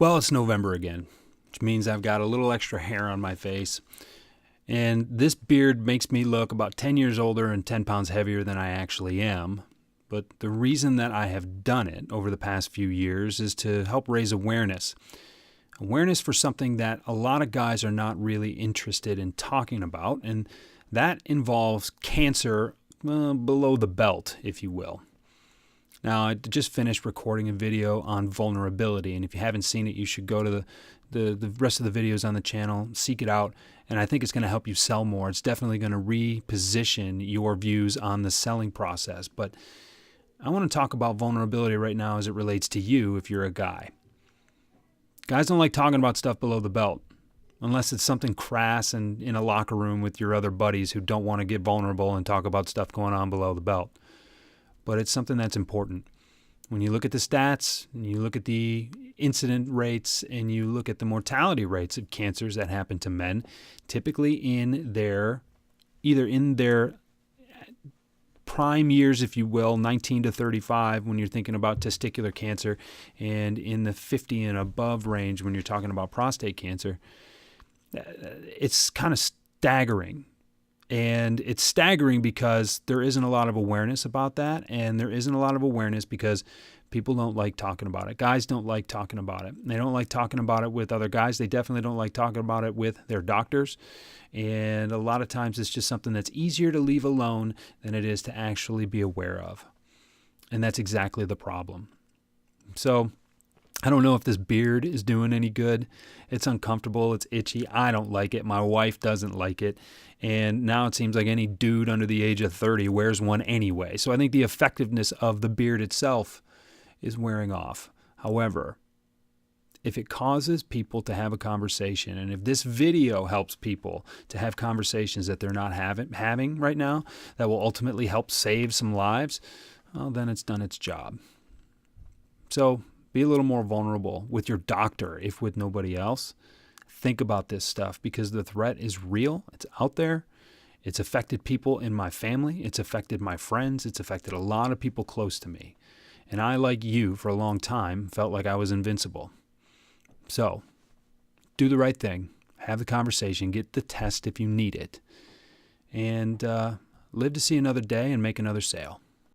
Well, it's November again, which means I've got a little extra hair on my face. And this beard makes me look about 10 years older and 10 pounds heavier than I actually am. But the reason that I have done it over the past few years is to help raise awareness. Awareness for something that a lot of guys are not really interested in talking about, and that involves cancer below the belt, if you will. Now, I just finished recording a video on vulnerability, and if you haven't seen it, you should go to the rest of the videos on the channel, seek it out, and I think it's going to help you sell more. It's definitely going to reposition your views on the selling process. But I want to talk about vulnerability right now as it relates to you if you're a guy. Guys don't like talking about stuff below the belt, unless it's something crass and in a locker room with your other buddies who don't want to get vulnerable and talk about stuff going on below the belt. But it's something that's important. When you look at the stats and you look at the incident rates and you look at the mortality rates of cancers that happen to men, typically either in their prime years, if you will, 19 to 35 when you're thinking about testicular cancer, and in the 50 and above range when you're talking about prostate cancer, it's kind of staggering. And it's staggering because there isn't a lot of awareness about that, and there isn't a lot of awareness because people don't like talking about it. Guys don't like talking about it. They don't like talking about it with other guys. They definitely don't like talking about it with their doctors. And a lot of times it's just something that's easier to leave alone than it is to actually be aware of. And that's exactly the problem. So I don't know if this beard is doing any good. It's uncomfortable. It's itchy. I don't like it. My wife doesn't like it. And now it seems like any dude under the age of 30 wears one anyway. So I think the effectiveness of the beard itself is wearing off. However, if it causes people to have a conversation, and if this video helps people to have conversations that they're not having right now, that will ultimately help save some lives, well, then it's done its job. So be a little more vulnerable with your doctor, if with nobody else. Think about this stuff because the threat is real. It's out there. It's affected people in my family. It's affected my friends. It's affected a lot of people close to me. And I, like you, for a long time, felt like I was invincible. So do the right thing. Have the conversation. Get the test if you need it. And live to see another day and make another sale.